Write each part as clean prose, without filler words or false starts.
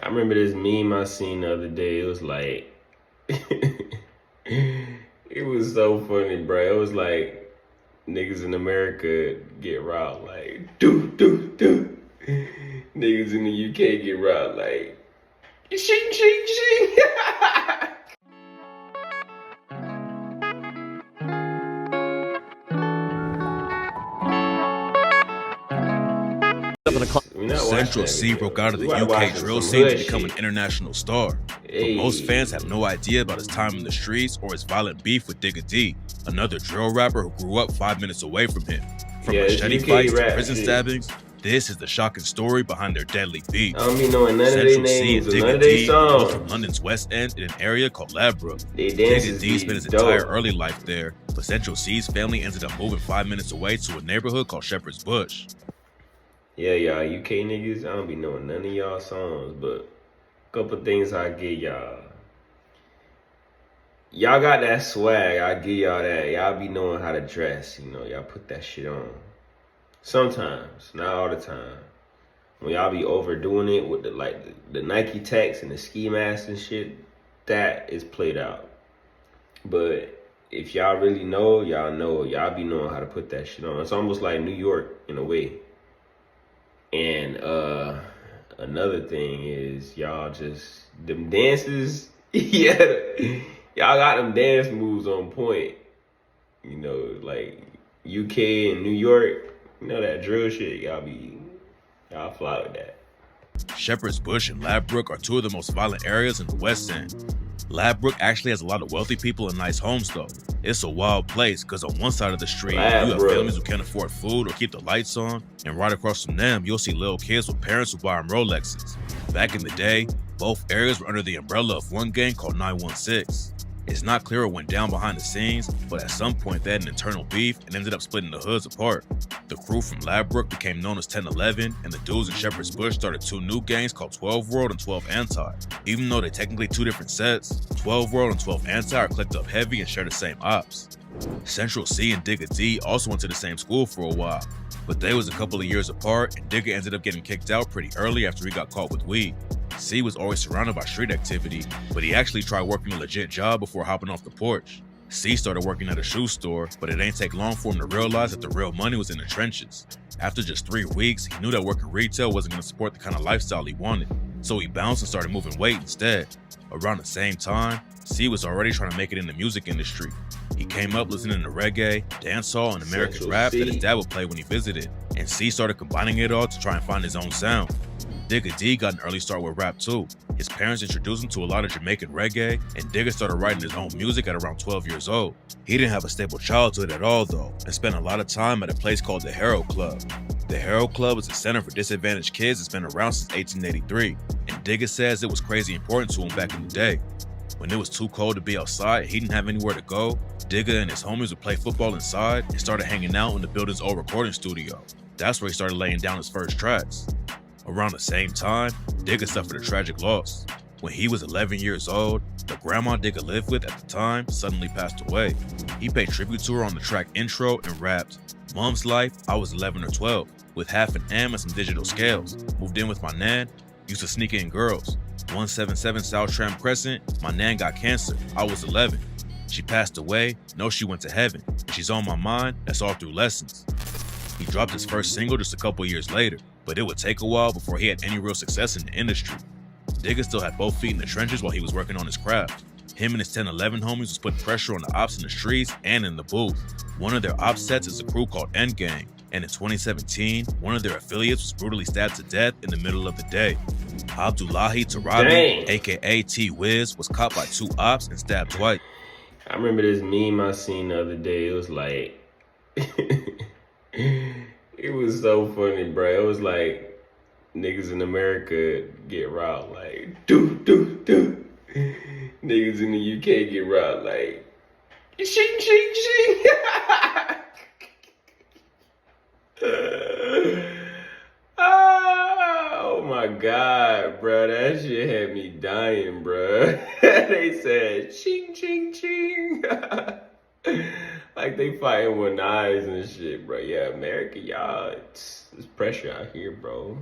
I remember this meme I seen the other day. It was like, it was so funny, bro. It was like niggas in America get robbed like do. Niggas in the UK get robbed like shing shing shing. Central C broke out of the UK drill scene to become an international star. But most fans have no idea about his time in the streets or his violent beef with Digga D, another drill rapper who grew up 5 minutes away from him. From machete fights to prison stabbings, this is the shocking story behind their deadly beef. I don't be knowing none Central of their names C and or none Digga of their D songs. both from London's West End in an area called Ladbroke. Digga D spent his entire early life there, but Central C's family ended up moving 5 minutes away to a neighborhood called Shepherd's Bush. Yeah, y'all UK niggas, I don't be knowing none of y'all songs, but a couple things I give y'all. Y'all got that swag, I give y'all that. Y'all be knowing how to dress, you know, y'all put that shit on. Sometimes, not all the time. When y'all be overdoing it with the Nike Techs and the ski masks and shit, that is played out. But if y'all really know, y'all be knowing how to put that shit on. It's almost like New York in a way. And another thing is y'all just them dances, yeah, y'all got them dance moves on point. You know, like UK and New York, you know that drill shit, y'all fly with that. Shepherd's Bush and Ladbroke are two of the most violent areas in the West End. Ladbroke actually has a lot of wealthy people and nice homes though. It's a wild place because on one side of the street, you have families who can't afford food or keep the lights on, and right across from them, you'll see little kids with parents who buy them Rolexes. Back in the day, both areas were under the umbrella of one gang called 916. It's not clear what went down behind the scenes, but at some point they had an internal beef and ended up splitting the hoods apart. The crew from Ladbroke became known as 1011, and the dudes in Shepherd's Bush started two new gangs called 12 World and 12 Anti. Even though they're technically two different sets, 12 World and 12 Anti are clicked up heavy and share the same ops. Central C and Digga D also went to the same school for a while, but they was a couple of years apart, and Digga ended up getting kicked out pretty early after he got caught with weed. C was always surrounded by street activity, but he actually tried working a legit job before hopping off the porch. C started working at a shoe store, but it ain't take long for him to realize that the real money was in the trenches. After just 3 weeks, he knew that working retail wasn't going to support the kind of lifestyle he wanted, so he bounced and started moving weight instead. Around the same time, C was already trying to make it in the music industry. He came up listening to reggae, dancehall, and American rap that his dad would play when he visited, and C started combining it all to try and find his own sound. Digga D got an early start with rap too. His parents introduced him to a lot of Jamaican reggae, and Digga started writing his own music at around 12 years old. He didn't have a stable childhood at all though, and spent a lot of time at a place called the Herald Club. The Herald Club is a center for disadvantaged kids that's been around since 1883, and Digga says it was crazy important to him back in the day. When it was too cold to be outside and he didn't have anywhere to go, Digga and his homies would play football inside and started hanging out in the building's old recording studio. That's where he started laying down his first tracks. Around the same time, Digga suffered a tragic loss. When he was 11 years old, the grandma Digga lived with at the time suddenly passed away. He paid tribute to her on the track Intro and rapped, "Mom's life, I was 11 or 12, with half an M and some digital scales. Moved in with my nan, used to sneak in girls. 177 South Tram Crescent, my nan got cancer, I was 11. She passed away, know she went to heaven. She's on my mind, that's all through lessons." He dropped his first single just a couple years later, but it would take a while before he had any real success in the industry. Digga still had both feet in the trenches while he was working on his craft. Him and his 1011 homies was putting pressure on the ops in the streets and in the booth. One of their op sets is a crew called End Gang, and in 2017, one of their affiliates was brutally stabbed to death in the middle of the day. Abdullahi Tarabi, aka T-Wiz, was caught by two ops and stabbed twice. I remember this meme I seen the other day. It was like, it was so funny, bro. It was like niggas in America get robbed like do. Niggas in the UK get robbed like shing shing shing. Oh my god, bro, that shit had me dying, bro. They said ching ching ching. Like they fighting with knives and shit, bro. Yeah, America, y'all, it's pressure out here, bro.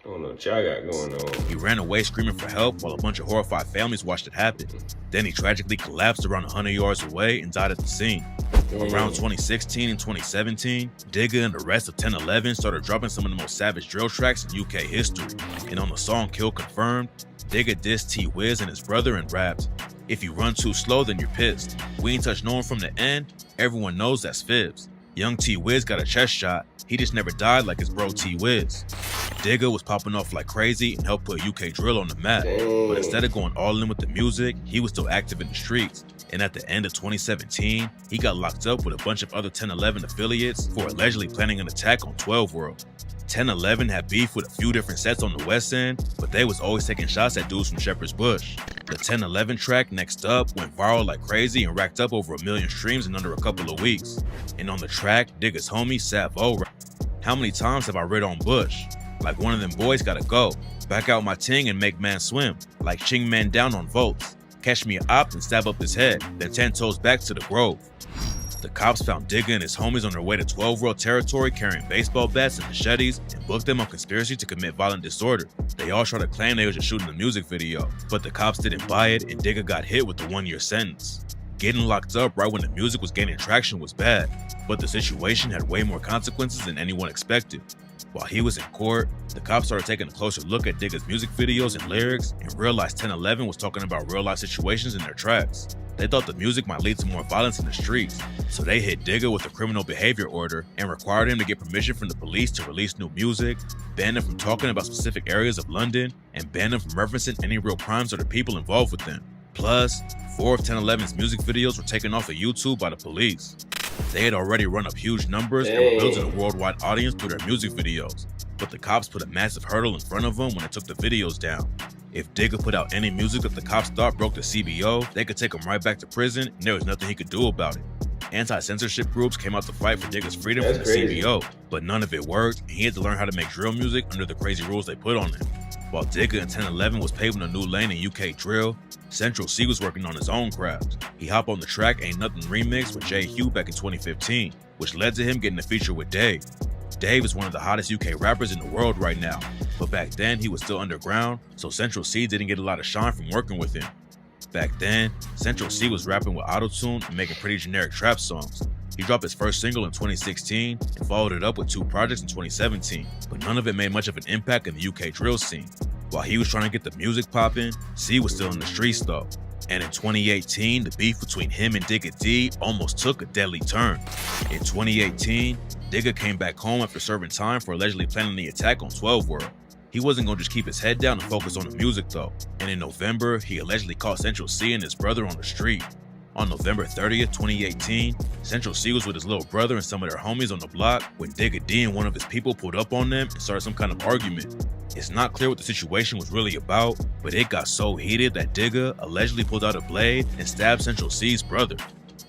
I don't know what y'all got going on. He ran away screaming for help while a bunch of horrified families watched it happen. Then he tragically collapsed around 100 yards away and died at the scene. Around 2016 and 2017, Digga and the rest of 1011 started dropping some of the most savage drill tracks in UK history. And on the song Kill Confirmed, Digga dissed T-Wiz and his brother and rapped, "If you run too slow, then you're pissed. We ain't touched no one from the end. Everyone knows that's fibs. Young T-Wiz got a chest shot. He just never died like his bro T-Wiz." Digga was popping off like crazy and helped put UK drill on the map. But instead of going all in with the music, he was still active in the streets. And at the end of 2017, he got locked up with a bunch of other 1011 affiliates for allegedly planning an attack on 12 World. 1011 had beef with a few different sets on the West End, but they was always taking shots at dudes from Shepherd's Bush. The 1011 track, Next Up, went viral like crazy and racked up over 1 million streams in under a couple of weeks. And on the track, Digga's homie Savo rapped, "How many times have I read on Bush? Like one of them boys gotta go. Back out my ting and make man swim. Like Ching Man down on votes. Catch me a op and stab up his head, then 10 toes back to the Grove." The cops found Digga and his homies on their way to 12 World territory carrying baseball bats and machetes and booked them on conspiracy to commit violent disorder. They all tried to claim they were just shooting the music video, but the cops didn't buy it and Digga got hit with the 1-year sentence. Getting locked up right when the music was gaining traction was bad, but the situation had way more consequences than anyone expected. While he was in court, the cops started taking a closer look at Digga's music videos and lyrics and realized 1011 was talking about real life situations in their tracks. They thought the music might lead to more violence in the streets, so they hit Digga with a criminal behavior order and required him to get permission from the police to release new music, banned him from talking about specific areas of London, and banned him from referencing any real crimes or the people involved with them. Plus, 4 of 1011's music videos were taken off of YouTube by the police. They had already run up huge numbers and were building a worldwide audience through their music videos, but the cops put a massive hurdle in front of them when they took the videos down. If Digga put out any music that the cops thought broke the CBO, they could take him right back to prison and there was nothing he could do about it. Anti-censorship groups came out to fight for Digga's freedom from the CBO, but none of it worked and he had to learn how to make drill music under the crazy rules they put on him. While Digga in 1011 was paving a new lane in UK drill, Central C was working on his own craft. He hopped on the track Ain't Nothing remix with J. Hugh back in 2015, which led to him getting a feature with Dave. Dave is one of the hottest UK rappers in the world right now, but back then he was still underground, so Central C didn't get a lot of shine from working with him. Back then, Central C was rapping with autotune and making pretty generic trap songs. He dropped his first single in 2016 and followed it up with 2 projects in 2017, but none of it made much of an impact in the UK drill scene. While he was trying to get the music popping, C was still in the streets though. And in 2018, the beef between him and Digga D almost took a deadly turn. In 2018, Digga came back home after serving time for allegedly planning the attack on 12 World. He wasn't going to just keep his head down and focus on the music though. And in November, he allegedly caught Central C and his brother on the street. On November 30th, 2018, Central C was with his little brother and some of their homies on the block when Digga D and one of his people pulled up on them and started some kind of argument. It's not clear what the situation was really about, but it got so heated that Digga allegedly pulled out a blade and stabbed Central C's brother.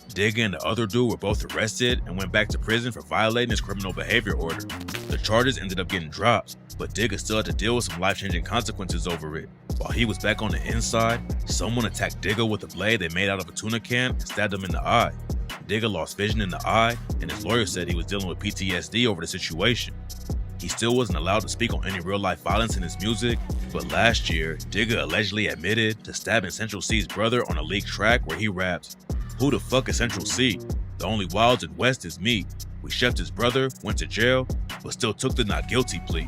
Digga and the other dude were both arrested and went back to prison for violating his criminal behavior order. The charges ended up getting dropped, but Digga still had to deal with some life-changing consequences over it. While he was back on the inside, someone attacked Digga with a blade they made out of a tuna can and stabbed him in the eye. Digga lost vision in the eye, and his lawyer said he was dealing with PTSD over the situation. He still wasn't allowed to speak on any real-life violence in his music, but last year, Digga allegedly admitted to stabbing Central C's brother on a leaked track where he raps, "Who the fuck is Central C? The only wilds in West is me. We chefed his brother, went to jail, but still took the not guilty plea."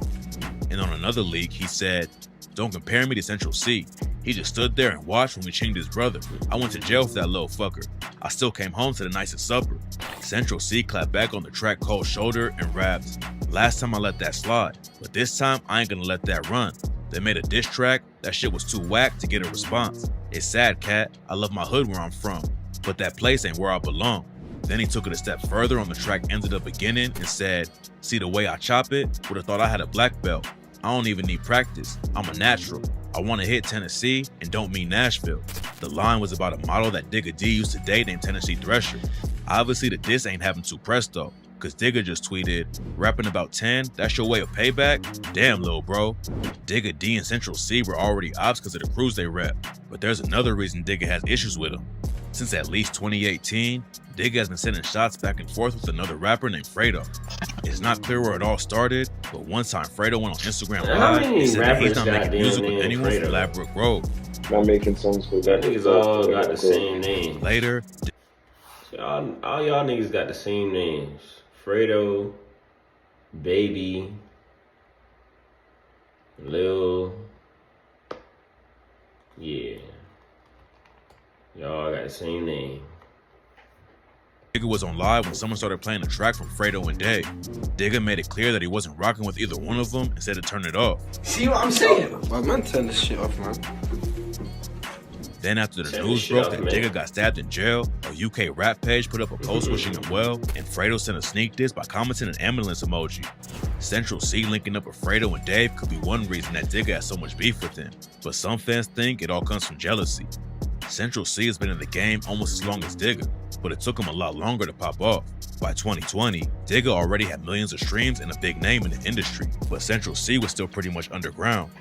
And on another leak, he said, "Don't compare me to Central C. He just stood there and watched when we chinged his brother. I went to jail for that little fucker. I still came home to the nicest supper." Central C clapped back on the track called Shoulder and rapped, "Last time I let that slide, but this time I ain't gonna let that run. They made a diss track, that shit was too whack to get a response. It's sad, cat, I love my hood where I'm from, but that place ain't where I belong." Then he took it a step further on the track Ended Up Beginning and said, "See the way I chop it? Would've thought I had a black belt. I don't even need practice, I'm a natural. I wanna hit Tennessee and don't mean Nashville." The line was about a model that Digga D used to date named Tennessee Thresher. Obviously the diss ain't having too press though, cause Digga just tweeted, "Rapping about 10, that's your way of payback? Damn lil bro." Digga D and Central C were already ops cause of the crews they rep, but there's another reason Digga has issues with him. Since at least 2018, Digga has been sending shots back and forth with another rapper named Fredo. It's not clear where it all started, but one time Fredo went on Instagram Live and said that he's not making music with anyone from Ladbroke Road. Not making songs for that. Niggas all got the same name. Later, all y'all niggas got the same names. Fredo, Baby, Lil. Yeah. Y'all got the same name. Digga was on live when someone started playing a track from Fredo and Dave. Digga made it clear that he wasn't rocking with either one of them and said to turn it off. See what I'm saying? My man, turn this shit off, man. Then after the news broke that Digga got stabbed in jail, a UK rap page put up a post wishing him well, and Fredo sent a sneak diss by commenting an ambulance emoji. Central C linking up with Fredo and Dave could be one reason that Digga has so much beef with him, but some fans think it all comes from jealousy. Central C has been in the game almost as long as Digga, but it took him a lot longer to pop off. By 2020, Digga already had millions of streams and a big name in the industry, but Central C was still pretty much underground.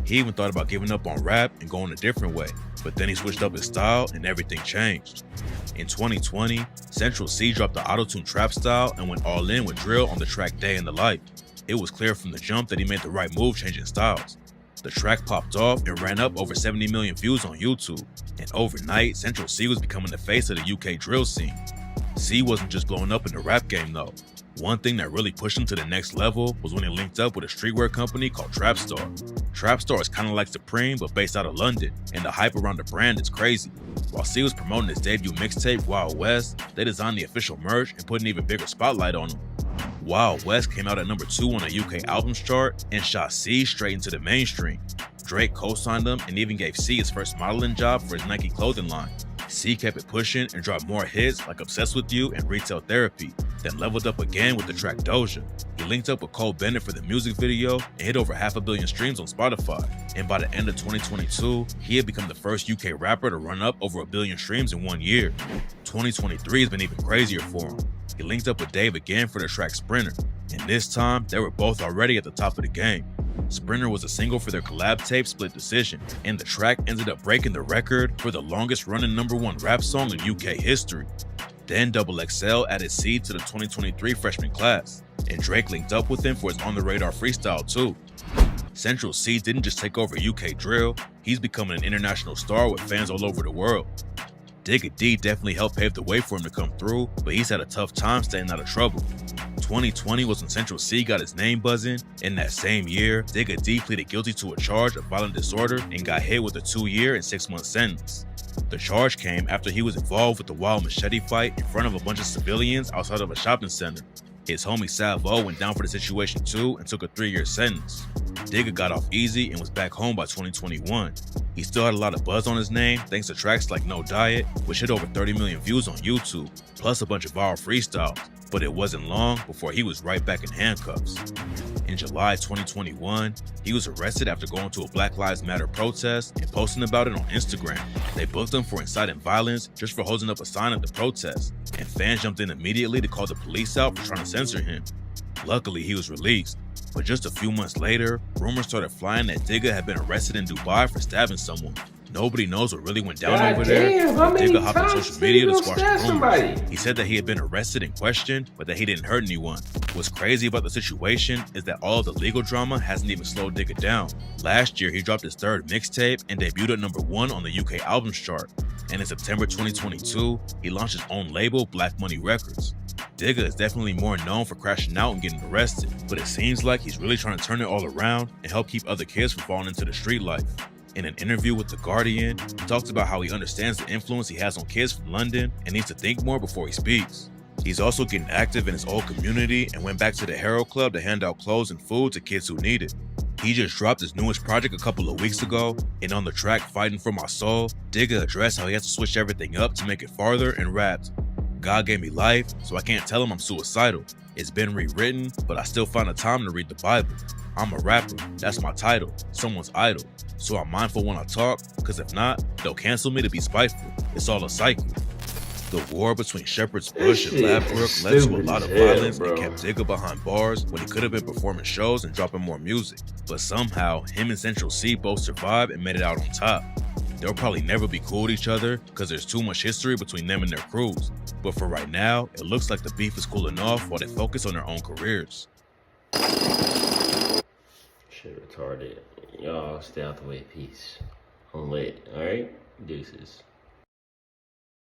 He even thought about giving up on rap and going a different way, but then he switched up his style and everything changed. In 2020, Central C dropped the auto-tune trap style and went all in with drill on the track Day in the Life. It was clear from the jump that he made the right move changing styles. The track popped off and ran up over 70 million views on YouTube, and overnight, Central C was becoming the face of the UK drill scene. C wasn't just blowing up in the rap game though. One thing that really pushed him to the next level was when he linked up with a streetwear company called Trapstar. Trapstar is kind of like Supreme but based out of London, and the hype around the brand is crazy. While C was promoting his debut mixtape, Wild West, they designed the official merch and put an even bigger spotlight on him. Wild West came out at number 2 on the UK albums chart and shot C straight into the mainstream. Drake co-signed him and even gave C his first modeling job for his Nike clothing line. C kept it pushing and dropped more hits like Obsessed With You and Retail Therapy, then leveled up again with the track Doja. He linked up with Cole Bennett for the music video and hit over 500 million streams on Spotify. And by the end of 2022, he had become the first UK rapper to run up over 1 billion streams in 1 year. 2023 has been even crazier for him. He linked up with Dave again for the track Sprinter, and this time, they were both already at the top of the game. Sprinter was a single for their collab tape Split Decision, and the track ended up breaking the record for the longest running #1 rap song in UK history. Then XXL added C to the 2023 freshman class, and Drake linked up with him for his On The Radar freestyle too. Central C didn't just take over UK drill, he's becoming an international star with fans all over the world. Digga D definitely helped pave the way for him to come through, but he's had a tough time staying out of trouble. 2020 was when Central C got his name buzzing. In that same year, Digga D pleaded guilty to a charge of violent disorder and got hit with a 2-year and 6-month sentence. The charge came after he was involved with the wild machete fight in front of a bunch of civilians outside of a shopping center. His homie Salvo went down for the situation too and took a 3-year sentence. Digga got off easy and was back home by 2021. He still had a lot of buzz on his name thanks to tracks like No Diet, which hit over 30 million views on YouTube, plus a bunch of viral freestyles, but it wasn't long before he was right back in handcuffs. In July 2021, he was arrested after going to a Black Lives Matter protest and posting about it on Instagram. They booked him for inciting violence just for holding up a sign at the protest, and fans jumped in immediately to call the police out for trying to censor him. Luckily, he was released, but just a few months later, rumors started flying that Digga had been arrested in Dubai for stabbing someone. Nobody knows what really went down over there, but Digga hopped on social media to squash the rumors. He said that he had been arrested and questioned, but that he didn't hurt anyone. What's crazy about the situation is that all of the legal drama hasn't even slowed Digga down. Last year, he dropped his 3rd mixtape and debuted at #1 on the UK albums chart. And in September 2022, he launched his own label, Black Money Records. Digga is definitely more known for crashing out and getting arrested, but it seems like he's really trying to turn it all around and help keep other kids from falling into the street life. In an interview with The Guardian, he talks about how he understands the influence he has on kids from London and needs to think more before he speaks. He's also getting active in his old community and went back to the Herald Club to hand out clothes and food to kids who need it. He just dropped his newest project a couple of weeks ago, and on the track Fighting For My Soul, Digga addressed how he has to switch everything up to make it farther and rapped, "God gave me life, so I can't tell him I'm suicidal. It's been rewritten, but I still find the time to read the Bible. I'm a rapper, that's my title, someone's idol. So I'm mindful when I talk, cause if not, they'll cancel me to be spiteful. It's all a cycle." The war between Shepherd's Bush and Ladbroke led to a lot of violence and kept Digga behind bars when he could have been performing shows and dropping more music. But somehow, him and Central C both survived and made it out on top. They'll probably never be cool with each other because there's too much history between them and their crews. But for right now, it looks like the beef is cooling off while they focus on their own careers. Shit retarded. Y'all stay out the way. Peace. I'm lit. Alright? Deuces.